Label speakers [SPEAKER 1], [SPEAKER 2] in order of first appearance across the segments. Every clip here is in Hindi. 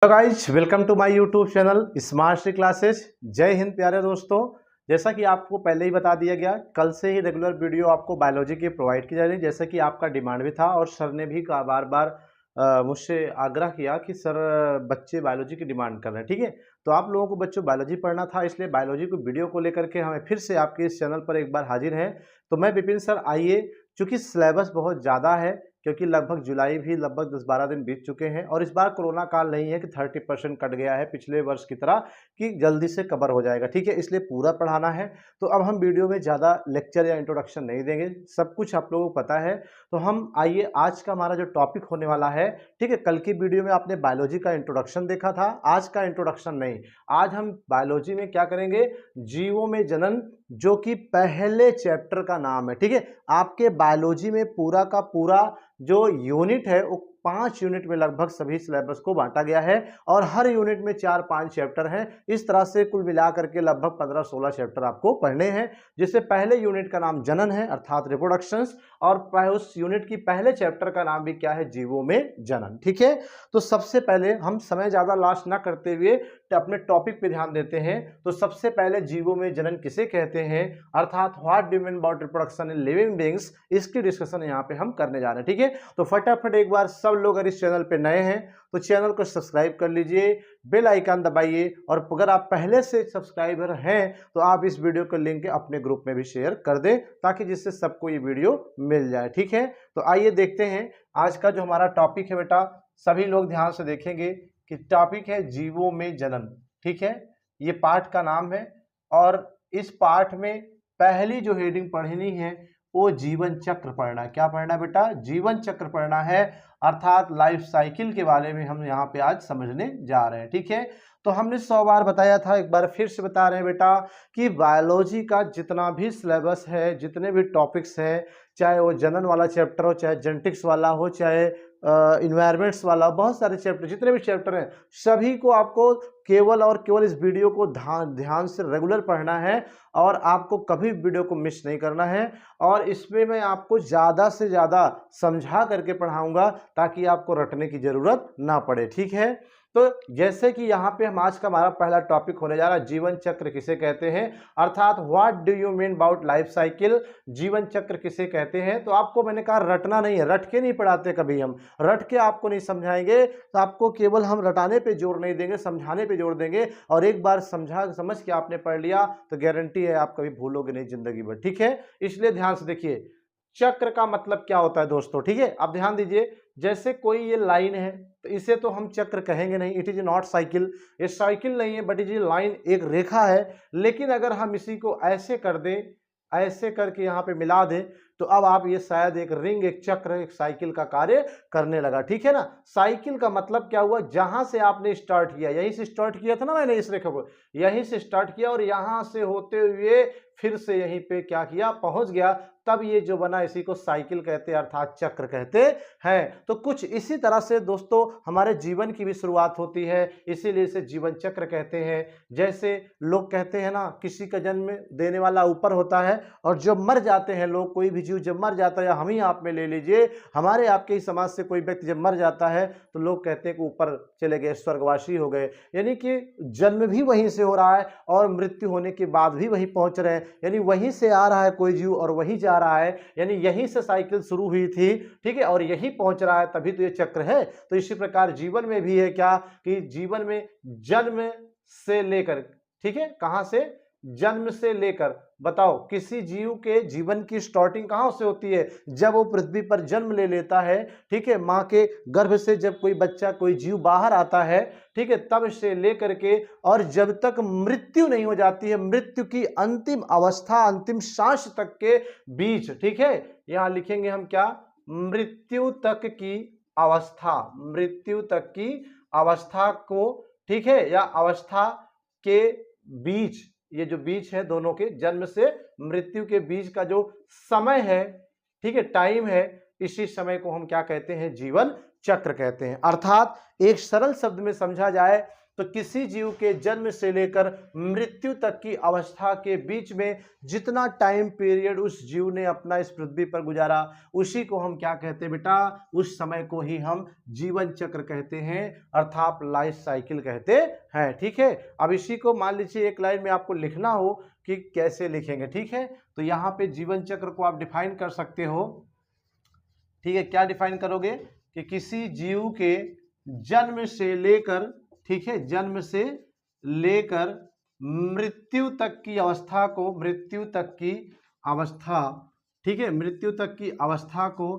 [SPEAKER 1] Hello guys, welcome to my YouTube channel smart Shri classes. जय हिंद प्यारे दोस्तों। जैसा कि आपको पहले ही बता दिया गया, कल से ही रेगुलर वीडियो आपको बायोलॉजी की प्रोवाइड की जा रही है, जैसा कि आपका डिमांड भी था और सर ने भी बार बार मुझसे आग्रह किया कि सर बच्चे बायोलॉजी की डिमांड कर रहे हैं। ठीक है, तो आप लोगों को बच्चों बायोलॉजी पढ़ना था, इसलिए बायोलॉजी को वीडियो को लेकर के हमें फिर से आपके इस चैनल पर एक बार हाजिर हैं। तो मैं विपिन सर, आइए, चूँकि सिलेबस बहुत ज़्यादा है, क्योंकि लगभग जुलाई भी लगभग 10-12 दिन बीत चुके हैं और इस बार कोरोना काल नहीं है कि 30% कट गया है पिछले वर्ष की तरह कि जल्दी से कवर हो जाएगा। ठीक है, इसलिए पूरा पढ़ाना है। तो अब हम वीडियो में ज़्यादा लेक्चर या इंट्रोडक्शन नहीं देंगे, सब कुछ आप लोगों को पता है। तो हम आइए, आज का हमारा जो टॉपिक होने वाला है, ठीक है, कल की वीडियो में आपने बायोलॉजी का इंट्रोडक्शन देखा था, आज का इंट्रोडक्शन नहीं। आज हम बायोलॉजी में क्या करेंगे, जीवों में जनन, जो कि पहले चैप्टर का नाम है। ठीक है, आपके बायोलॉजी में पूरा का पूरा जो यूनिट है वो 5 यूनिट में लगभग सभी सिलेबस को बांटा गया है और हर यूनिट में 4-5 चैप्टर हैं। इस तरह से कुल मिलाकर के लगभग 15-16 चैप्टर आपको पढ़ने हैं, जिससे पहले यूनिट का नाम जनन है अर्थात रिप्रोडक्शंस, और उस यूनिट की पहले चैप्टर का नाम भी क्या है, जीवों में जनन। ठीक है, तो सबसे पहले हम समय ज्यादा लास्ट ना करते हुए अपने टॉपिक पे ध्यान देते हैं। तो सबसे पहले जीवों में जनन किसे कहते हैं, अर्थात what do mean about reproduction in living beings, इसकी डिस्कशन यहाँ पे हम करने जा रहे हैं। ठीक है, तो फटाफट एक बार सब लोग अगर इस चैनल पे नए हैं तो चैनल को सब्सक्राइब कर लीजिए, बेल आइकन दबाइए, और अगर आप पहले से सब्सक्राइबर हैं तो आप इस वीडियो को लिंक अपने ग्रुप में भी शेयर कर दें, ताकि जिससे सबको ये वीडियो मिल जाए। ठीक है, तो आइए देखते हैं आज का जो हमारा टॉपिक है। बेटा सभी लोग ध्यान से देखेंगे कि टॉपिक है जीवों में जनन। ठीक है, ये पाठ का नाम है और इस पाठ में पहली जो हेडिंग पढ़नी है वो जीवन चक्र पढ़ना है। क्या पढ़ना है बेटा, जीवन चक्र पढ़ना है, अर्थात लाइफ साइकिल के बारे में हम यहाँ पे आज समझने जा रहे हैं। ठीक है, तो हमने 100 बार बताया था, एक बार फिर से बता रहे हैं बेटा कि बायोलॉजी का जितना भी सिलेबस है, जितने भी टॉपिक्स हैं, चाहे वो जनन वाला चैप्टर हो, चाहे जेनेटिक्स वाला हो, चाहे इन्वायरमेंट्स वाला, बहुत सारे चैप्टर, जितने भी चैप्टर हैं सभी को आपको केवल और केवल इस वीडियो को ध्यान से रेगुलर पढ़ना है और आपको कभी वीडियो को मिस नहीं करना है। और इसमें मैं आपको ज़्यादा से ज़्यादा समझा करके पढ़ाऊंगा ताकि आपको रटने की ज़रूरत ना पड़े। ठीक है, तो जैसे कि यहाँ पे हम आज का हमारा पहला टॉपिक होने जा रहा है, जीवन चक्र किसे कहते हैं, अर्थात what do you mean about life cycle, जीवन चक्र किसे कहते हैं। तो आपको मैंने कहा रटना नहीं है, रट के नहीं पढ़ाते कभी हम, रट के आपको नहीं समझाएंगे, तो आपको केवल हम रटाने पे जोर नहीं देंगे, समझाने पे जोर देंगे। और एक बार समझ के आपने पढ़ लिया तो गारंटी है आप कभी भूलोगे नहीं जिंदगी भर। ठीक है, इसलिए ध्यान से देखिए चक्र का मतलब क्या होता है दोस्तों। ठीक है, आप ध्यान दीजिए, जैसे कोई ये लाइन है तो इसे तो हम चक्र कहेंगे नहीं, इट इज नॉट साइकिल, ये साइकिल नहीं है, बट ये लाइन एक रेखा है। लेकिन अगर हम इसी को ऐसे कर दें, ऐसे करके यहाँ पे मिला दें, तो अब आप ये शायद एक रिंग, एक चक्र, एक साइकिल का कार्य करने लगा। ठीक है ना, साइकिल का मतलब क्या हुआ, जहां से आपने स्टार्ट किया, यहीं से स्टार्ट किया था ना मैंने इस रेखा को, यहीं से स्टार्ट किया और यहां से होते हुए फिर से यहीं पे क्या किया, पहुंच गया, तब ये जो बना इसी को साइकिल कहते हैं, अर्थात चक्र कहते हैं। तो कुछ इसी तरह से दोस्तों हमारे जीवन की भी शुरुआत होती है, इसीलिए इसे जीवन चक्र कहते हैं। जैसे लोग कहते हैं ना, किसी का जन्म देने वाला ऊपर होता है और जब मर जाते हैं लोग, कोई भी जीव जब मर जाता है, या हम ही आप में ले लीजिए, हमारे आपके ही समाज से कोई व्यक्ति जब मर जाता है तो लोग कहते हैं कि ऊपर चले गए, स्वर्गवासी हो गए, यानी कि जन्म भी वहीं से हो रहा है और मृत्यु होने के बाद भी वहीं पहुंच रहे हैं, यानी वहीं से आ रहा है कोई जीव और वहीं जा रहा है, यानी यहीं से साइकिल शुरू हुई थी। ठीक है, और यहीं पहुंच रहा है, तभी तो ये चक्र है। तो इसी प्रकार जीवन में भी है क्या, कि जीवन में जन्म से लेकर, ठीक है, कहां से, जन्म से लेकर, बताओ किसी जीव के जीवन की स्टार्टिंग कहां से होती है, जब वो पृथ्वी पर जन्म ले लेता है। ठीक है, मां के गर्भ से जब कोई बच्चा, कोई जीव बाहर आता है, ठीक है, तब से लेकर के और जब तक मृत्यु नहीं हो जाती है, मृत्यु की अंतिम अवस्था, अंतिम सांस तक के बीच। ठीक है, यहां लिखेंगे हम क्या, मृत्यु तक की अवस्था, मृत्यु तक की अवस्था को, ठीक है, या अवस्था के बीच, ये जो बीच है दोनों के, जन्म से मृत्यु के बीच का जो समय है, ठीक है, टाइम है, इसी समय को हम क्या कहते हैं, जीवन चक्र कहते हैं। अर्थात एक सरल शब्द में समझा जाए तो किसी जीव के जन्म से लेकर मृत्यु तक की अवस्था के बीच में जितना टाइम पीरियड उस जीव ने अपना इस पृथ्वी पर गुजारा, उसी को हम क्या कहते हैं बेटा, उस समय को ही हम जीवन चक्र कहते हैं, अर्थात लाइफ साइकिल कहते हैं। ठीक है, अब इसी को मान लीजिए एक लाइन में आपको लिखना हो कि कैसे लिखेंगे। ठीक है, तो यहाँ पे जीवन चक्र को आप डिफाइन कर सकते हो। ठीक है, क्या डिफाइन करोगे कि किसी जीव के जन्म से लेकर, ठीक है, जन्म से लेकर मृत्यु तक की अवस्था को, मृत्यु तक की अवस्था, ठीक है, मृत्यु तक की अवस्था को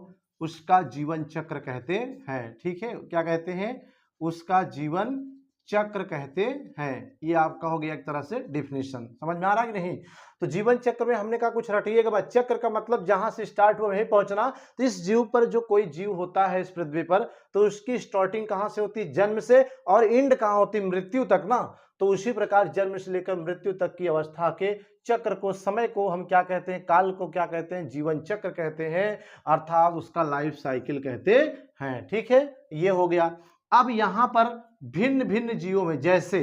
[SPEAKER 1] उसका जीवन चक्र कहते हैं। ठीक है, क्या कहते हैं, उसका जीवन चक्र कहते हैं। ये आपका हो गया एक तरह से डिफिनीशन। समझ में आ रहा है कि नहीं? तो जीवन चक्र में हमने कहा कुछ रटिएगा। चक्र का मतलब जहां से स्टार्ट हुआ वहीं पहुंचना। तो इस जीव पर जो कोई जीव होता है इस पृथ्वी पर, तो उसकी स्टार्टिंग कहां से होती है, जन्म से, और एंड कहां होती है, मृत्यु तक ना। तो उसी प्रकार जन्म से लेकर मृत्यु तक की अवस्था के चक्र को, समय को हम क्या कहते हैं, काल को क्या कहते हैं, जीवन चक्र कहते हैं, अर्थात उसका लाइफ साइकिल कहते हैं। ठीक है, ये हो गया। अब यहां पर भिन्न भिन्न जीवों में, जैसे,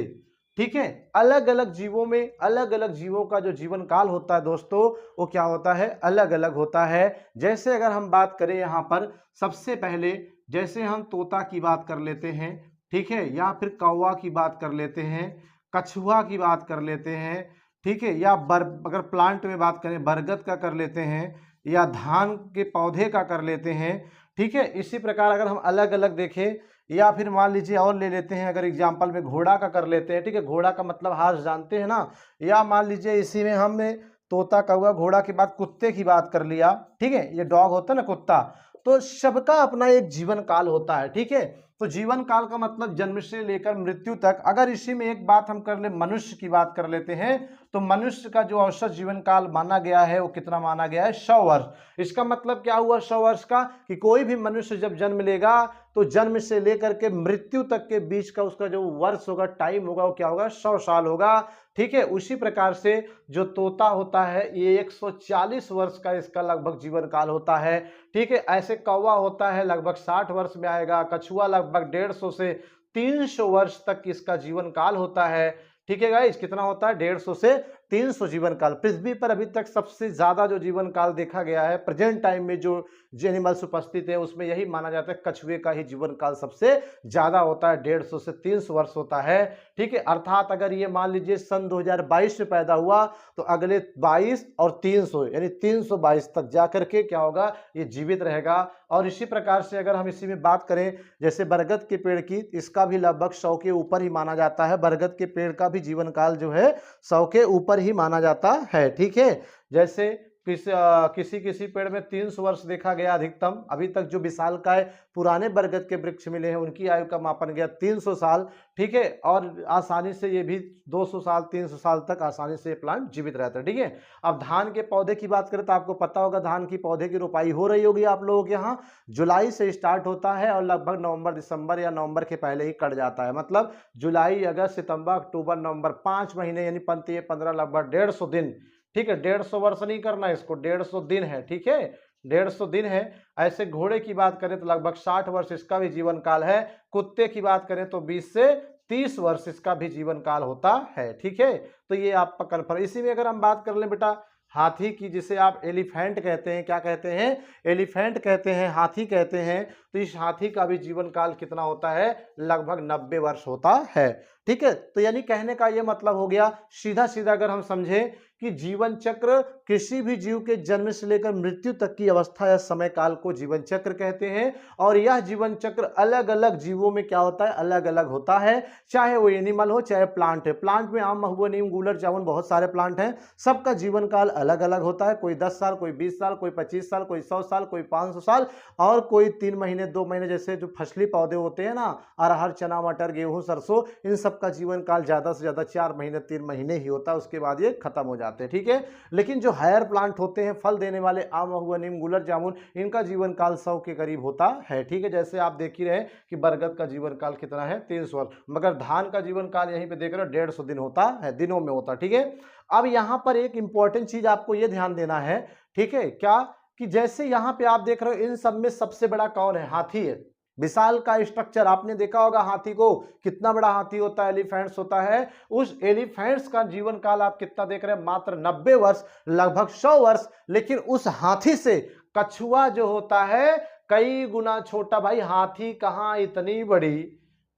[SPEAKER 1] ठीक है, अलग अलग जीवों में, अलग अलग जीवों का जो जीवन काल होता है दोस्तों, वो क्या होता है, अलग अलग होता है। जैसे अगर हम बात करें यहां पर, सबसे पहले जैसे हम तोता की बात कर लेते हैं, ठीक है, या फिर कौवा की बात कर लेते हैं, कछुआ की बात कर लेते हैं, ठीक है, या अगर प्लांट में बात करें बरगद का कर लेते हैं, या धान के पौधे का कर लेते हैं। ठीक है, इसी प्रकार अगर हम अलग अलग देखें, या फिर मान लीजिए और ले लेते हैं, अगर एग्जाम्पल में घोड़ा का कर लेते हैं। ठीक है, घोड़ा का मतलब हाथ जानते हैं ना, या मान लीजिए इसी में हमने तोता, कौवा, घोड़ा के बाद कुत्ते की बात कर लिया। ठीक है, ये डॉग होता है ना, कुत्ता। तो सबका अपना एक जीवन काल होता है। ठीक है, तो जीवन काल का मतलब जन्म से लेकर मृत्यु तक। अगर इसी में एक बात हम कर ले, मनुष्य की बात कर लेते हैं, तो मनुष्य का जो औसत जीवन काल माना गया है वो कितना माना गया है, 100 वर्ष। इसका मतलब क्या हुआ 100 वर्ष का, कि कोई भी मनुष्य जब जन्म लेगा तो जन्म से लेकर के मृत्यु तक के बीच का उसका जो वर्ष होगा, टाइम होगा, वो क्या होगा, 100 साल होगा। ठीक है, उसी प्रकार से जो तोता होता है ये 140 वर्ष का इसका लगभग जीवन काल होता है। ठीक है, ऐसे कौवा होता है लगभग 60 वर्ष में आएगा, कछुआ लगभग 150 से 300 वर्ष तक इसका जीवन काल होता है। ठीक है गाइस, कितना होता है, 150 से 300 जीवन काल। पृथ्वी पर अभी तक सबसे ज्यादा जो जीवन काल देखा गया है प्रेजेंट टाइम में, जो एनिमल्स उपस्थित है उसमें यही माना जाता है, कछुए का ही जीवन काल सबसे ज्यादा होता है, 150 से 300 वर्ष होता है। ठीक है, अर्थात अगर ये मान लीजिए सन 2022 में पैदा हुआ तो अगले 22 और 300 यानी 322 तक जाकर के क्या होगा, ये जीवित रहेगा। और इसी प्रकार से अगर हम इसी में बात करें, जैसे बरगद के पेड़ की, इसका भी लगभग 100 के ऊपर ही माना जाता है। बरगद के पेड़ का भी जीवन काल जो है 100 के ऊपर ही माना जाता है। ठीक है, जैसे किसी किसी पेड़ में 300 वर्ष देखा गया अधिकतम। अभी तक जो विशालकाय पुराने बरगद के वृक्ष मिले हैं उनकी आयु का मापन गया 300 साल। ठीक है, और आसानी से ये भी 200 साल 300 साल तक आसानी से ये प्लांट जीवित रहता है। ठीक है, अब धान के पौधे की बात करें तो आपको पता होगा धान की पौधे की रोपाई हो रही होगी आप लोगों के यहाँ। जुलाई से स्टार्ट होता है और लगभग नवंबर दिसंबर या नवंबर के पहले ही कट जाता है। मतलब जुलाई, अगस्त, सितंबर, अक्टूबर, नवंबर, 5 महीने यानी 15 लगभग 150 दिन। ठीक है, 150 वर्ष नहीं करना इसको, 150 दिन है। ठीक है, 150 दिन है। ऐसे घोड़े की बात करें तो लगभग 60 वर्ष इसका भी जीवन काल है। कुत्ते की बात करें तो 20 से 30 वर्ष इसका भी जीवन काल होता है। ठीक है, तो ये आपका कन्फर्म। इसी में अगर हम बात कर लें बेटा हाथी की, जिसे आप एलिफेंट कहते हैं, क्या कहते हैं, एलिफेंट कहते हैं, हाथी कहते हैं, तो इस हाथी का भी जीवन काल कितना होता है, लगभग 90 वर्ष होता है। ठीक है, तो यानी कहने का ये मतलब हो गया, सीधा सीधा अगर हम समझें कि जीवन चक्र किसी भी जीव के जन्म से लेकर मृत्यु तक की अवस्था या समय काल को जीवन चक्र कहते हैं। और यह जीवन चक्र अलग अलग जीवों में क्या होता है, अलग अलग होता है, चाहे वो एनिमल हो चाहे प्लांट है। प्लांट में आम, महुआ, नीम, गूलर, जामुन, बहुत सारे प्लांट हैं, सबका जीवन काल अलग अलग होता है। कोई 10 साल, कोई 20 साल, कोई 25 साल, कोई 100 साल, कोई 500 साल, और कोई 3 महीने 2 महीने। जैसे जो फसली पौधे होते हैं ना, अरहर, चना, मटर, गेहूं, सरसों, इन सबका जीवन काल ज्यादा से ज्यादा 4 महीने 3 महीने ही होता है, उसके बाद ये खत्म हो जाते हैं। ठीक है, लेकिन जो हायर प्लांट होते हैं, फल देने वाले, आम, महुआ, नीम, गुलर, जामुन, इनका जीवन काल 100 के करीब होता है। ठीक है, जैसे आप देख ही रहे कि बरगद का जीवन काल कितना है, 300 वर्ष, मगर धान का जीवन काल यहीं पे देख रहे हो 150 दिन होता है, दिनों में होता है। ठीक है, अब यहां पर एक इंपॉर्टेंट चीज आपको यह ध्यान देना है। ठीक है, क्या कि जैसे यहां पे आप देख रहे हो इन सब में सबसे बड़ा कौन है, हाथी है। विशाल का स्ट्रक्चर, आपने देखा होगा हाथी को, कितना बड़ा हाथी होता है, एलिफेंट्स होता है, उस एलिफेंट्स का जीवन काल आप कितना देख रहे हैं, मात्र 90 वर्ष, लगभग 100 वर्ष। लेकिन उस हाथी से कछुआ जो होता है कई गुना छोटा। भाई हाथी कहाँ इतनी बड़ी,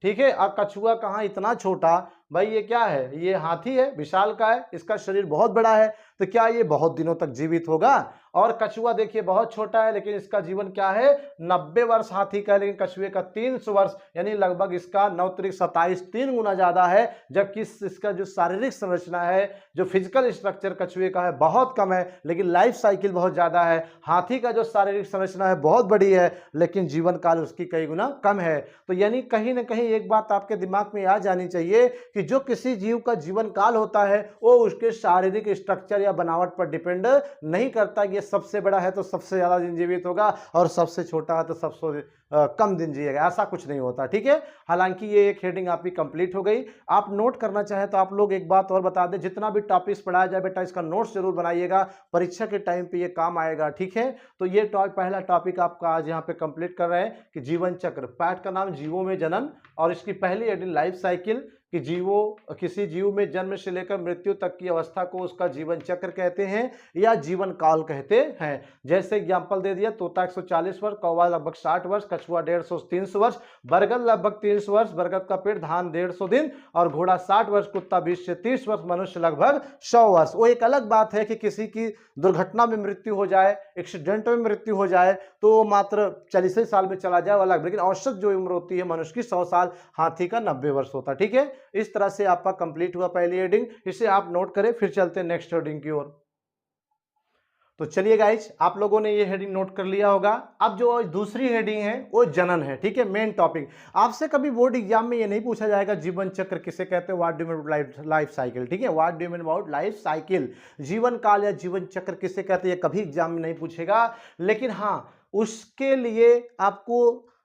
[SPEAKER 1] ठीक है, और कछुआ कहाँ इतना छोटा। भाई ये क्या है, ये हाथी है, विशाल का है, इसका शरीर बहुत बड़ा है, तो क्या ये बहुत दिनों तक जीवित होगा। और कछुआ देखिए बहुत छोटा है, लेकिन इसका जीवन क्या है, 90 वर्ष हाथी का है, लेकिन कछुए का 300 वर्ष, यानी लगभग इसका 9 त्रिक 27 3 गुना ज्यादा है। जबकि इसका जो शारीरिक संरचना है, जो फिजिकल स्ट्रक्चर कछुए का है बहुत कम है, लेकिन लाइफ साइकिल बहुत ज्यादा है। हाथी का जो शारीरिक संरचना है बहुत बड़ी है, लेकिन जीवन काल उसकी कई गुना कम है। तो यानी कहीं ना कहीं एक बात आपके दिमाग में आ जानी चाहिए कि जो किसी जीव का जीवन काल होता है वो उसके शारीरिक स्ट्रक्चर या बनावट पर डिपेंड नहीं करता। ये सबसे बड़ा है तो सबसे ज्यादा दिन जीवित होगा, और सबसे छोटा है तो सबसे कम दिन जिएगा, ऐसा कुछ नहीं होता, ठीक है। हालांकि ये एक हेडिंग आपकी कंप्लीट हो गई। आप नोट करना चाहें तो आप लोग एक बात और बता दें, जितना भी टॉपिक्स पढ़ाया जाए बेटा इसका नोट्स जरूर बनाइएगा, परीक्षा के टाइम पे ये काम आएगा, ठीक है। तो ये पहला टॉपिक आपका आज यहाँ पे कंप्लीट कर रहे हैं कि जीवन चक्र, पाठ का नाम जीवों में जनन, और इसकी पहली हेडिंग लाइफ साइकिल, कि किसी जीव में जन्म से लेकर मृत्यु तक की अवस्था को उसका जीवन चक्र कहते हैं या जीवन काल कहते हैं। जैसे एग्जांपल दे दिया, तोता 140 वर्ष, कौवा लगभग 60 वर्ष, कछुआ 150 300 वर्ष, बरगद लगभग 300 वर्ष, बरगद का पेड़, धान 150 दिन, और घोड़ा 60 वर्ष, कुत्ता 20 से 30 वर्ष, मनुष्य लगभग 100 वर्ष। वो एक अलग बात है कि किसी की दुर्घटना में मृत्यु हो जाए, एक्सीडेंट में मृत्यु हो जाए तो मात्र 40 साल में चला जाए अलग, लेकिन औसत जो उम्र होती है मनुष्य की 100 साल, हाथी का 90 वर्ष होता है, ठीक है। इस तरह से आपका कंप्लीट हुआ पहली हेडिंग, इसे आप नोट करें, फिर चलते हैं नेक्स्ट हेडिंग की ओर। तो चलिए गाइज, आप लोगों ने ये हेडिंग नोट कर लिया होगा। अब जो दूसरी हेडिंग है वो जनन है, ठीक है, मेन टॉपिक। आपसे कभी बोर्ड एग्जाम में ये नहीं पूछा जाएगा जीवन चक्र किसे कहते हैं, what do you mean by life cycle, ठीक है, what do you mean about life cycle, जीवन काल या जीवन चक्र किसे कहते हैं, ये कभी एग्जाम में नहीं पूछेगा। लेकिन हाँ, उसके लिए आपको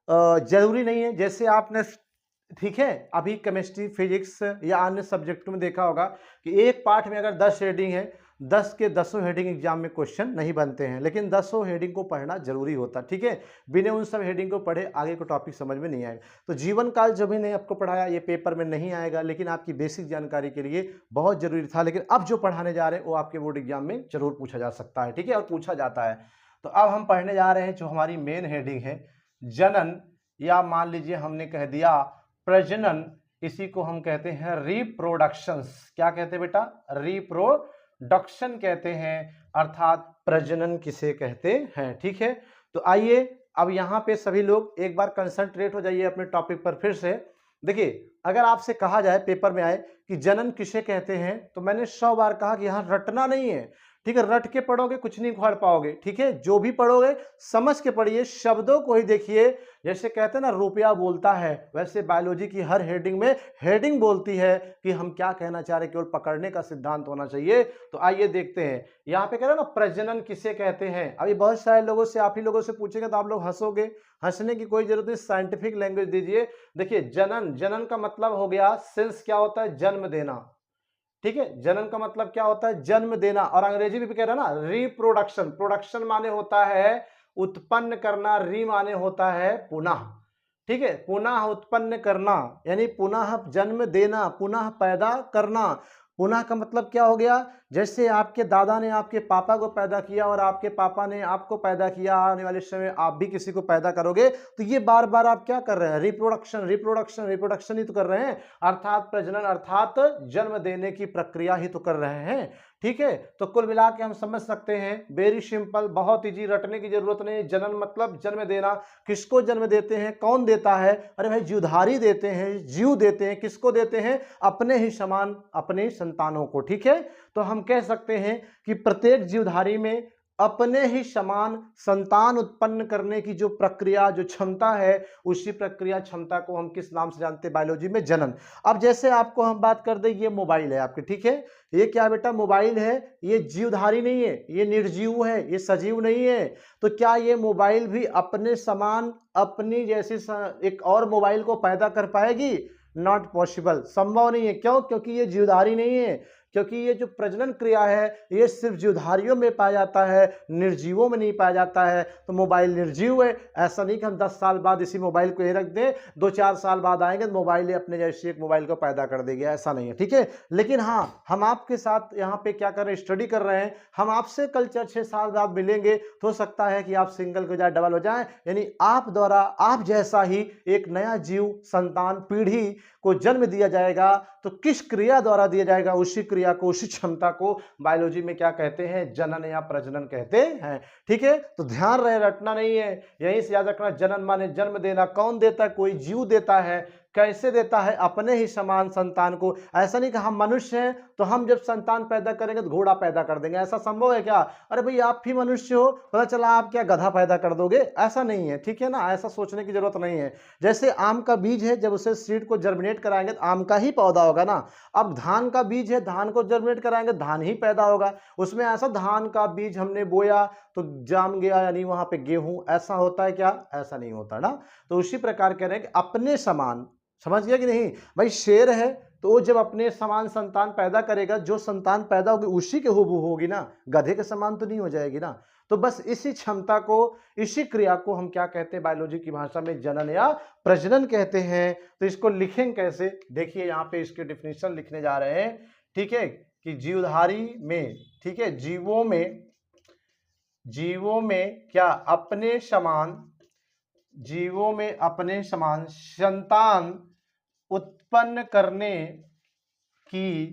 [SPEAKER 1] जरूरी नहीं है, जैसे आपने, ठीक है, अभी केमिस्ट्री, फिजिक्स या अन्य सब्जेक्ट में देखा होगा कि एक पार्ट में अगर 10 हेडिंग है, 10 के 10 हेडिंग एग्जाम में क्वेश्चन नहीं बनते हैं, लेकिन 10 हेडिंग को पढ़ना जरूरी होता, ठीक है। बिना उन सब हेडिंग को पढ़े आगे को टॉपिक समझ में नहीं आएगा। तो जीवन काल जब भी नहीं आपको पढ़ाया, ये पेपर में नहीं आएगा, लेकिन आपकी बेसिक जानकारी के लिए बहुत जरूरी था। लेकिन अब जो पढ़ाने जा रहे हैं वो आपके बोर्ड एग्जाम में जरूर पूछा जा सकता है, ठीक है, और पूछा जाता है। तो अब हम पढ़ने जा रहे हैं जो हमारी मेन हेडिंग है जनन, या मान लीजिए हमने कह दिया प्रजनन, इसी को हम कहते हैं रिप्रोडक्शंस। क्या कहते हैं बेटा, रिप्रोडक्शन कहते हैं, अर्थात प्रजनन किसे कहते हैं, ठीक है। तो आइए अब यहाँ पे सभी लोग एक बार कंसंट्रेट हो जाइए अपने टॉपिक पर फिर से। देखिए, अगर आपसे कहा जाए पेपर में आए कि जनन किसे कहते हैं, तो मैंने 100 बार कहा कि यहाँ रटना नहीं है, ठीक है, रट के पढ़ोगे कुछ नहीं पढ़ पाओगे, ठीक है। जो भी पढ़ोगे समझ के पढ़िए, शब्दों को ही देखिए। जैसे कहते हैं ना रुपया बोलता है, वैसे बायोलॉजी की हर हेडिंग में हेडिंग बोलती है कि हम क्या कहना चाह रहे हैं, केवल पकड़ने का सिद्धांत होना चाहिए। तो आइए देखते हैं, यहाँ पे कह रहे हैं ना प्रजनन किसे कहते हैं। अभी बहुत सारे लोगों से, आप ही लोगों से पूछेंगे तो आप लोग हंसोगे, हंसने की कोई जरूरत नहीं, साइंटिफिक लैंग्वेज दीजिए। देखिए जनन, जनन का मतलब हो गया सेंस, क्या होता है, जन्म देना, ठीक है। जनन का मतलब क्या होता है, जन्म देना। और अंग्रेजी में भी कह रहा है ना रिप्रोडक्शन, प्रोडक्शन माने होता है उत्पन्न करना, री माने होता है पुनः, ठीक है, पुनः उत्पन्न करना, यानी पुनः जन्म देना, पुनः पैदा करना। पुनः का मतलब क्या हो गया, जैसे आपके दादा ने आपके पापा को पैदा किया और आपके पापा ने आपको पैदा किया, आने वाले समय आप भी किसी को पैदा करोगे, तो ये बार बार आप क्या कर रहे हैं, रिप्रोडक्शन रिप्रोडक्शन रिप्रोडक्शन ही तो कर रहे हैं, अर्थात प्रजनन, अर्थात जन्म देने की प्रक्रिया ही तो कर रहे हैं, ठीक है। तो कुल मिला के हम समझ सकते हैं, वेरी सिंपल, बहुत इजी, रटने की जरूरत नहीं। जनन मतलब जन्म देना, किसको जन्म देते हैं, कौन देता है, अरे भाई जीवधारी देते हैं, जीव देते हैं, किसको देते हैं, अपने ही समान अपने संतानों को, ठीक है। तो हम कह सकते हैं कि प्रत्येक जीवधारी में अपने ही समान संतान उत्पन्न करने की जो प्रक्रिया, जो क्षमता है, उसी प्रक्रिया क्षमता को हम किस नाम से जानते हैं बायोलॉजी में, जनन। अब जैसे आपको हम बात कर दें, ये मोबाइल है आपके, ठीक है, ये क्या बेटा मोबाइल है, ये जीवधारी नहीं है, ये निर्जीव है, ये सजीव नहीं है। तो क्या ये मोबाइल भी अपने समान अपनी जैसी एक और मोबाइल को पैदा कर पाएगी, नॉट पॉसिबल, संभव नहीं है। क्यों, क्योंकि ये जीवधारी नहीं है। क्योंकि ये जो प्रजनन क्रिया है ये सिर्फ जीवधारियों में पाया जाता है, निर्जीवों में नहीं पाया जाता है। तो मोबाइल निर्जीव है, ऐसा नहीं कि हम 10 साल बाद इसी मोबाइल को ये रख दें, 2-4 साल बाद आएंगे तो मोबाइल अपने जैसे एक मोबाइल को पैदा कर देगी, ऐसा नहीं है, ठीक है। लेकिन हाँ, हम आपके साथ यहाँ पे क्या कर रहे हैं, स्टडी कर रहे हैं। हम आपसे कल 6 साल बाद मिलेंगे तो हो सकता है कि आप सिंगल हो जाए, डबल हो जाए, यानी आप द्वारा आप जैसा ही एक नया जीव, संतान, पीढ़ी को जन्म दिया जाएगा। तो किस क्रिया द्वारा दिया जाएगा, उसी क्रिया को, उसी क्षमता को बायोलॉजी में क्या कहते हैं, जनन या प्रजनन कहते हैं, ठीक है। तो ध्यान रहे, रटना नहीं है, यहीं से याद रखना। जनन माने जन्म देना, कौन देता है, कोई जीव देता है। कैसे देता है, अपने ही समान संतान को। ऐसा नहीं कि हम मनुष्य हैं तो हम जब संतान पैदा करेंगे तो घोड़ा पैदा कर देंगे, ऐसा संभव है क्या? अरे भाई आप भी मनुष्य हो, पता चला आप क्या गधा पैदा कर दोगे, ऐसा नहीं है, ठीक है ना। ऐसा सोचने की जरूरत नहीं है। जैसे आम का बीज है, जब उसे सीड को जर्मिनेट कराएंगे तो आम का ही पौधा होगा ना। अब धान का बीज है, धान को जर्मिनेट कराएंगे धान ही पैदा होगा। उसमें ऐसा धान का बीज हमने बोया तो जाम गया, यानी वहां पे गेहूं, ऐसा होता है क्या? ऐसा नहीं होता ना। तो उसी प्रकार कह रहे हैं कि अपने समान, समझ गया कि नहीं भाई? शेर है तो वो जब अपने समान संतान पैदा करेगा, जो संतान पैदा होगी उसी के हूबहू होगी ना, गधे के समान तो नहीं हो जाएगी ना। तो बस इसी क्षमता को, इसी क्रिया को हम क्या कहते हैं बायोलॉजी की भाषा में, जनन या प्रजनन कहते हैं। तो इसको लिखेंगे कैसे, देखिए यहाँ पे इसके डिफिनेशन लिखने जा रहे हैं, ठीक है। कि जीवधारी में, ठीक है, जीवों में क्या अपने समान, जीवों में अपने समान संतान उत्पन्न करने की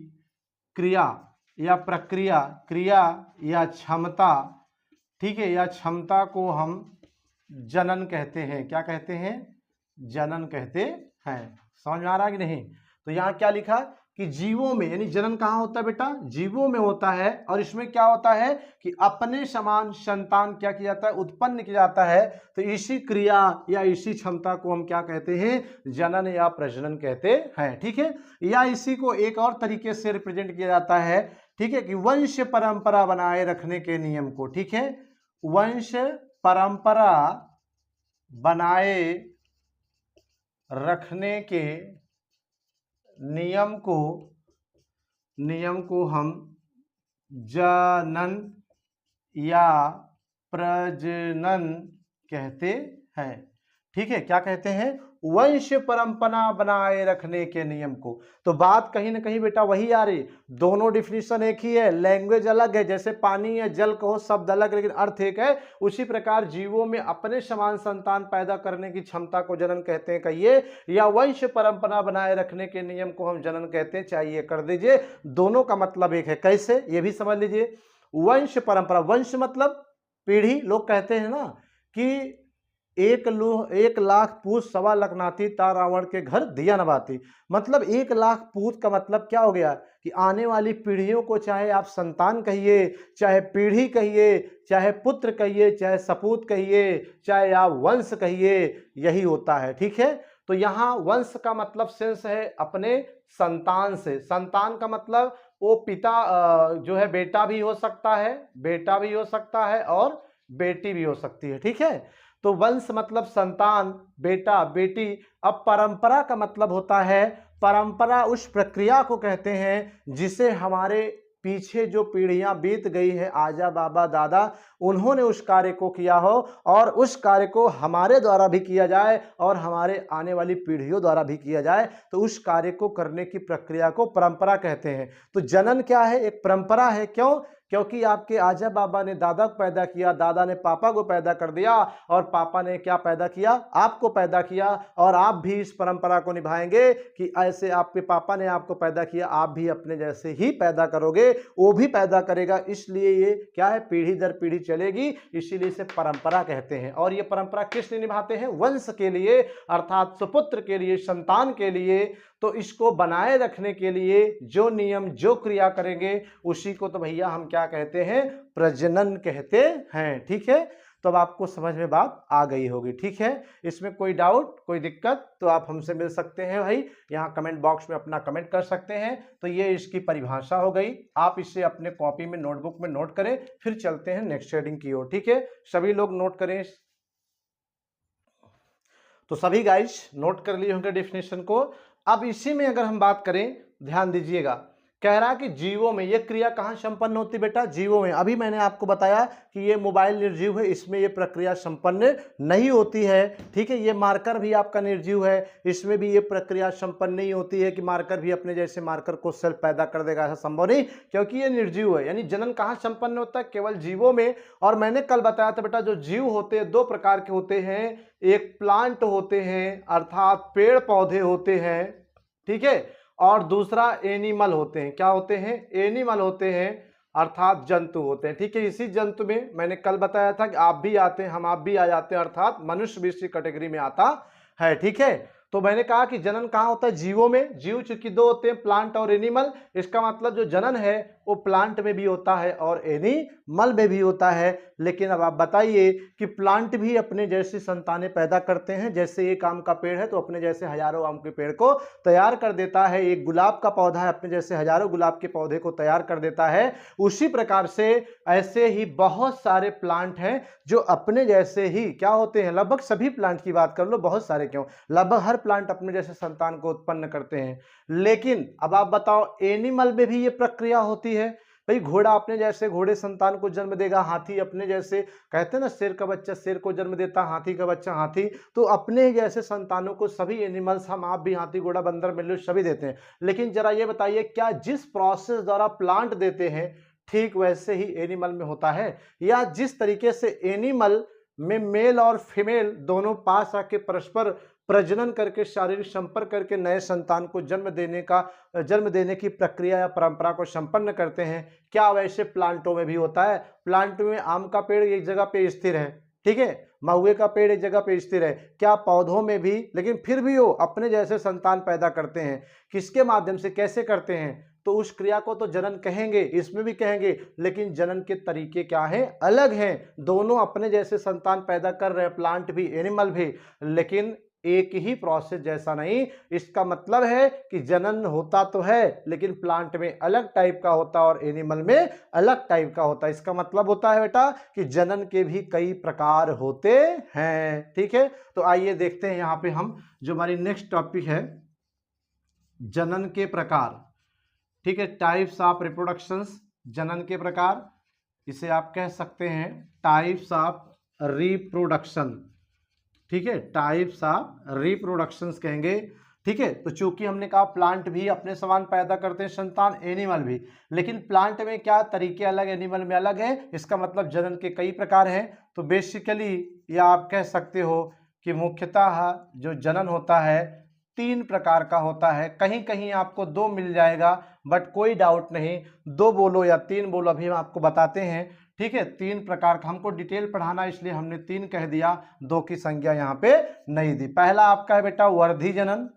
[SPEAKER 1] क्रिया या प्रक्रिया, क्रिया या क्षमता, ठीक है, या क्षमता को हम जनन कहते हैं। क्या कहते हैं? जनन कहते हैं। समझ में आ रहा है कि नहीं? तो यहाँ क्या लिखा कि जीवों में, यानी जनन कहाँ होता है बेटा? जीवों में होता है। और इसमें क्या होता है कि अपने समान संतान क्या किया जाता है, उत्पन्न किया जाता है। तो इसी क्रिया या इसी क्षमता को हम क्या कहते हैं, जनन या प्रजनन कहते हैं, ठीक है। या इसी को एक और तरीके से रिप्रेजेंट किया जाता है, ठीक है, कि वंश परंपरा बनाए रखने के नियम को, ठीक है, वंश परंपरा बनाए रखने के नियम को हम जनन या प्रजनन कहते हैं, ठीक है। क्या कहते हैं? वंश परंपरा बनाए रखने के नियम को। तो बात कहीं ना कहीं बेटा वही आ रही, दोनों डिफिनीशन एक ही है, लैंग्वेज अलग है। जैसे पानी या जल कहो, शब्द अलग लेकिन अर्थ एक है। उसी प्रकार जीवों में अपने समान संतान पैदा करने की क्षमता को जनन कहते हैं, कहिए, या वंश परंपरा बनाए रखने के नियम को हम जनन कहते हैं। चाहिए कर दीजिए, दोनों का मतलब एक है। कैसे, ये भी समझ लीजिए। वंश परंपरा, वंश मतलब पीढ़ी। लोग कहते हैं ना कि 1 लाख पूत 1.25 लाख नाती, ता रावण के घर दिया न बाती। मतलब 1 लाख पूत का मतलब क्या हो गया कि आने वाली पीढ़ियों को, चाहे आप संतान कहिए, चाहे पीढ़ी कहिए, चाहे पुत्र कहिए, चाहे सपूत कहिए, चाहे आप वंश कहिए, यही होता है, ठीक है। तो यहाँ वंश का मतलब सेंस है अपने संतान से। संतान का मतलब वो पिता जो है, बेटा भी हो सकता है, बेटा भी हो सकता है और बेटी भी हो सकती है, ठीक है। तो वंश मतलब संतान, बेटा, बेटी। अब परंपरा का मतलब होता है, परंपरा उस प्रक्रिया को कहते हैं जिसे हमारे पीछे जो पीढ़ियां बीत गई है, आजा बाबा दादा, उन्होंने उस कार्य को किया हो और उस कार्य को हमारे द्वारा भी किया जाए और हमारे आने वाली पीढ़ियों द्वारा भी किया जाए। तो उस कार्य को करने की प्रक्रिया को परंपरा कहते हैं। तो जनन क्या है? एक परंपरा है। क्यों? क्योंकि आपके आजा बाबा ने दादा को पैदा किया, दादा ने पापा को पैदा कर दिया और पापा ने क्या पैदा किया? आपको पैदा किया। और आप भी इस परंपरा को निभाएंगे कि ऐसे आपके पापा ने आपको पैदा किया, आप भी अपने जैसे ही पैदा करोगे, वो भी पैदा करेगा। इसलिए ये क्या है? पीढ़ी दर पीढ़ी चलेगी, इसीलिए इसे परंपरा कहते हैं। और ये परंपरा किस लिए निभाते हैं? वंश के लिए, अर्थात सुपुत्र के लिए, संतान के लिए। तो इसको बनाए रखने के लिए जो नियम, जो क्रिया करेंगे, उसी को तो भैया हम क्या कहते हैं? प्रजनन कहते हैं, ठीक है। तो अब आपको समझ में बात आ गई होगी, ठीक है। इसमें कोई डाउट, कोई दिक्कत तो आप हमसे मिल सकते हैं भाई, यहाँ कमेंट बॉक्स में अपना कमेंट कर सकते हैं। तो ये इसकी परिभाषा हो गई, आप इसे अपने कॉपी में, नोटबुक में नोट करें। फिर चलते हैं नेक्स्ट हेडिंग की ओर, ठीक है। सभी लोग नोट करें। तो सभी गाइस नोट कर लिए होंगे डेफिनेशन को। अब इसी में अगर हम बात करें, ध्यान दीजिएगा कह रहा है कि जीवों में ये क्रिया कहाँ संपन्न होती बेटा, जीवों में। अभी मैंने आपको बताया कि ये मोबाइल निर्जीव है, इसमें ये प्रक्रिया संपन्न नहीं होती है, ठीक है। ये मार्कर भी आपका निर्जीव है, इसमें भी ये प्रक्रिया संपन्न नहीं होती है कि मार्कर भी अपने जैसे मार्कर को सेल्फ पैदा कर देगा, ऐसा संभव नहीं, क्योंकि ये निर्जीव है। यानी जनन कहाँ संपन्न होता है, केवल जीवों में। और मैंने कल बताया था बेटा, जो जीव होते हैं दो प्रकार के होते हैं, एक प्लांट होते हैं अर्थात पेड़ पौधे होते हैं, ठीक है, और दूसरा एनिमल होते हैं। क्या होते हैं, एनिमल होते हैं अर्थात जंतु होते हैं, ठीक है। इसी जंतु में मैंने कल बताया था कि आप भी आते हैं, हम आप भी आ जाते हैं, अर्थात मनुष्य भी इसी कैटेगरी में आता है, ठीक है। तो मैंने कहा कि जनन कहाँ होता है, जीवों में। जीव चूंकि दो होते हैं, प्लांट और एनिमल, इसका मतलब जो जनन है वो प्लांट में भी होता है और एनिमल में भी होता है। लेकिन अब आप बताइए कि प्लांट भी अपने जैसी संतानें पैदा करते हैं, जैसे एक आम का पेड़ है तो अपने जैसे हजारों आम के पेड़ को तैयार कर देता है, एक गुलाब का पौधा है अपने जैसे हजारों गुलाब के पौधे को तैयार कर देता है। उसी प्रकार से ऐसे ही बहुत सारे प्लांट हैं जो अपने जैसे ही क्या होते हैं, लगभग सभी प्लांट की बात कर लो, बहुत सारे क्यों, लगभग हर प्लांट अपने जैसे संतान को उत्पन्न करते हैं। लेकिन अब आप बताओ एनिमल में भी ये प्रक्रिया होती है। भाई घोड़ा अपने जैसे घोड़े संतान को जन्म देगा, हाथी अपने जैसे, कहते हैं ना शेर का बच्चा शेर को जन्म देता, हाथी का बच्चा हाथी, तो अपने जैसे संतानों को सभी एनिमल्स, हम आप भी, हाथी घोड़ा बंदर बिल्ली सभी देते हैं। लेकिन जरा ये बताइए, क्या जिस प्रोसेस द्वारा प्लांट देते हैं ठीक वैसे ही एनिमल में होता है, या जिस तरीके से एनिमल में मेल और फीमेल दोनों पास आके परस्पर प्रजनन करके शारीरिक संपर्क करके नए संतान को जन्म देने की प्रक्रिया या परंपरा को संपन्न करते हैं, क्या वैसे प्लांटों में भी होता है। प्लांटों में आम का पेड़ एक जगह पे स्थिर है, ठीक है, महुए का पेड़ एक जगह पे स्थिर है, क्या पौधों में भी, लेकिन फिर भी वो अपने जैसे संतान पैदा करते हैं। किसके माध्यम से, कैसे करते हैं, तो उस क्रिया को तो जनन कहेंगे, इसमें भी कहेंगे, लेकिन जनन के तरीके क्या हैं, अलग हैं। दोनों अपने जैसे संतान पैदा कर रहे हैं, प्लांट भी एनिमल भी, लेकिन एक ही प्रोसेस जैसा नहीं। इसका मतलब है कि जनन होता तो है लेकिन प्लांट में अलग टाइप का होता है और एनिमल में अलग टाइप का होता है। इसका मतलब होता है बेटा कि जनन के भी कई प्रकार होते हैं, ठीक है। तो आइए देखते हैं यहाँ पे हम, जो हमारी नेक्स्ट टॉपिक है जनन के प्रकार, ठीक है, टाइप्स ऑफ रिप्रोडक्शंस, जनन के प्रकार, इसे आप कह सकते हैं टाइप्स ऑफ रिप्रोडक्शन, ठीक है, टाइप्स ऑफ रिप्रोडक्शंस कहेंगे, ठीक है। तो चूंकि हमने कहा प्लांट भी अपने समान पैदा करते हैं संतान, एनिमल भी, लेकिन प्लांट में क्या तरीके अलग, एनिमल में अलग है, इसका मतलब जनन के कई प्रकार हैं। तो बेसिकली या आप कह सकते हो कि मुख्यतः जो जनन होता है 3 प्रकार का होता है, कहीं कहीं आपको 2 मिल जाएगा, बट कोई डाउट नहीं 2 बोलो या 3 बोलो, अभी हम आपको बताते हैं, ठीक है। 3 प्रकार का, हमको डिटेल पढ़ाना इसलिए हमने 3 कह दिया, 2 की संख्या यहाँ पे नहीं दी। पहला आपका है बेटा वर्धी जनन,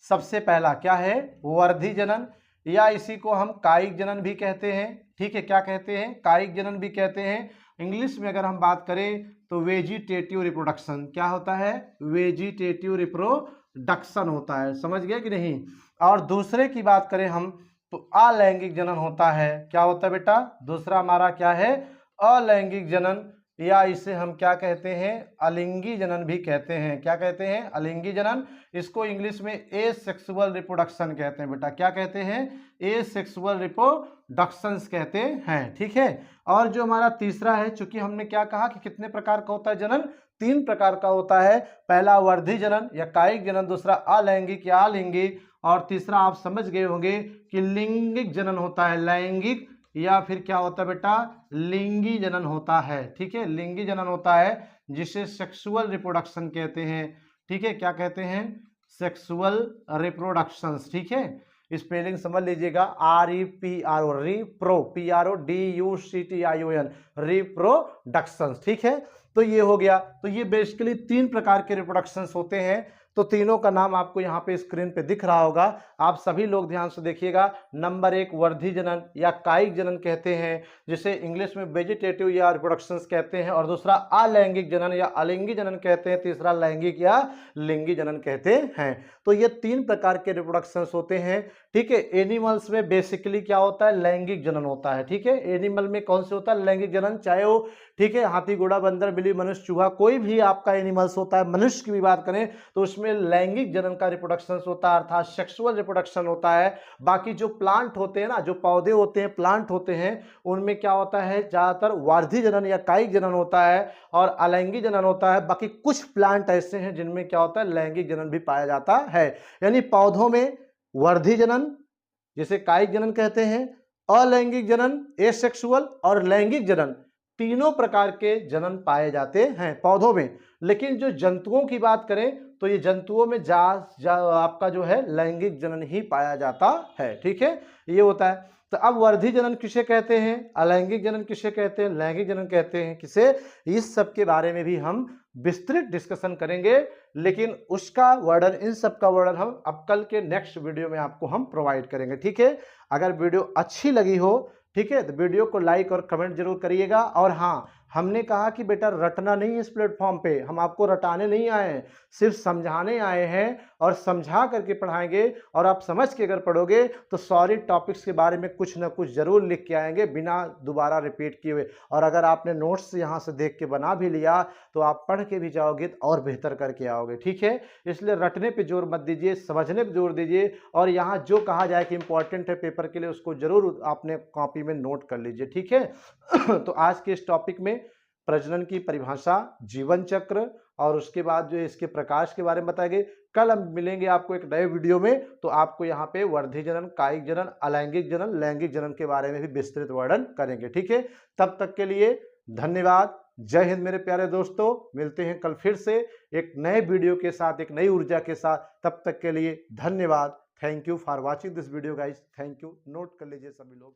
[SPEAKER 1] सबसे पहला क्या है, वर्धी जनन, या इसी को हम कायिक जनन भी कहते हैं, ठीक है। क्या कहते हैं, कायिक जनन भी कहते हैं। इंग्लिश में अगर हम बात करें तो वेजिटेटिव रिप्रोडक्शन, क्या होता है, वेजिटेटिव रिप्रोडक्शन होता है, समझ गए कि नहीं। और दूसरे की बात करें हम तो अलैंगिक जनन होता है। क्या होता है बेटा, दूसरा हमारा क्या है, अलैंगिक जनन, या इसे हम क्या कहते हैं, अलिंगी जनन भी कहते हैं। क्या कहते हैं, अलिंगी जनन। इसको इंग्लिश में एसेक्सुअल रिप्रोडक्शन कहते हैं बेटा, क्या कहते हैं, एसेक्सुअल रिप्रोडक्शंस कहते हैं, ठीक है। और जो हमारा तीसरा है, चूंकि हमने क्या कहा कि कितने प्रकार का होता है जनन, 3 प्रकार का होता है। पहला वर्धी जनन या कायिक जनन, दूसरा अलैंगिक या अलिंगी, और तीसरा आप समझ गए होंगे कि लिंगिक जनन होता है, लैंगिक, या फिर क्या होता है बेटा, लिंगी जनन होता है, ठीक है। लिंगी जनन होता है जिसे सेक्सुअल रिप्रोडक्शन कहते हैं, ठीक है। क्या कहते हैं, सेक्सुअल रिप्रोडक्शंस, ठीक है। स्पेलिंग समझ लीजिएगा, REPRO, रिप्रो, PRODUCTION, रिप्रोडक्शंस, ठीक है। तो ये हो गया। तो ये बेसिकली 3 प्रकार के रिप्रोडक्शंस होते हैं। तो तीनों का नाम आपको यहाँ पे स्क्रीन पे दिख रहा होगा, आप सभी लोग ध्यान से देखिएगा। नंबर 1 वर्धी जनन या कायिक जनन कहते हैं, जिसे इंग्लिश में वेजिटेटिव या रिप्रोडक्शंस कहते हैं, और दूसरा अलैंगिक जनन या अलिंगी जनन कहते हैं, तीसरा लैंगिक या लिंगी जनन कहते हैं। तो ये 3 प्रकार के रिप्रोडक्शंस होते हैं, ठीक है। एनिमल्स में बेसिकली क्या होता है, लैंगिक जनन होता है, ठीक है। एनिमल में कौन से होता है, लैंगिक जनन, चाहे वो, ठीक है, हाथी घोड़ा बंदर बिल्ली मनुष्य चूहा, कोई भी आपका एनिमल्स होता है। मनुष्य की भी बात करें तो उसमें उसमें लैंगिक जनन का रिप्रोडक्शन होता है, अर्थात सेक्सुअल रिप्रोडक्शन होता है। बाकी जो प्लांट होते हैं ना, जो पौधे होते हैं, प्लांट होते हैं, उनमें क्या होता है, ज्यादातर वर्धी जनन या कायिक जनन होता है और अलैंगिक जनन होता है। बाकी कुछ प्लांट ऐसे हैं जिनमें क्या होता है, लैंगिक जनन भी पाया जाता है। यानी पौधों में वर्धी जनन जिसे कायिक जनन कहते हैं, अलैंगिक जनन एसेक्सुअल और लैंगिक जनन, तीनों प्रकार के जनन पाए जाते हैं पौधों में। लेकिन जो जंतुओं की बात करें तो ये जंतुओं में आपका जो है लैंगिक जनन ही पाया जाता है। ठीक है, ये होता है। तो अब वर्धी जनन किसे कहते हैं, अलैंगिक जनन किसे कहते हैं, लैंगिक जनन कहते हैं किसे, इस सब के बारे में भी हम विस्तृत डिस्कशन करेंगे। लेकिन उसका वर्णन, इन सब का वर्णन हम अब कल के नेक्स्ट वीडियो में आपको हम प्रोवाइड करेंगे। ठीक है, अगर वीडियो अच्छी लगी हो, ठीक है, तो वीडियो को लाइक और कमेंट जरूर करिएगा। और हाँ, हमने कहा कि बेटा रटना नहीं है इस प्लेटफॉर्म पे, हम आपको रटाने नहीं आए हैं, सिर्फ समझाने आए हैं और समझा करके पढ़ाएंगे। और आप समझ के अगर पढ़ोगे तो सारी टॉपिक्स के बारे में कुछ ना कुछ जरूर लिख के आएंगे बिना दोबारा रिपीट किए हुए। और अगर आपने नोट्स यहाँ से देख के बना भी लिया तो आप पढ़ के भी जाओगे तो और बेहतर करके आओगे। ठीक है, इसलिए रटने पे जोर मत दीजिए, समझने पे जोर दीजिए। और यहाँ जो कहा जाए कि इंपॉर्टेंट है पेपर के लिए, उसको जरूर आपने कॉपी में नोट कर लीजिए। ठीक है तो आज के इस टॉपिक में प्रजनन की परिभाषा, जीवन चक्र और उसके बाद जो इसके प्रकाश के बारे में बताया गया। कल हम मिलेंगे आपको एक नए वीडियो में, तो आपको यहाँ पे वर्धी जनन, कायिक जनन, अलैंगिक जनन, लैंगिक जनन के बारे में भी विस्तृत वर्णन करेंगे। ठीक है, तब तक के लिए धन्यवाद। जय हिंद मेरे प्यारे दोस्तों, मिलते हैं कल फिर से एक नए वीडियो के साथ, एक नई ऊर्जा के साथ। तब तक के लिए धन्यवाद। Thank you for watching this video guys, thank you. Note कर लीजिए सभी लोग।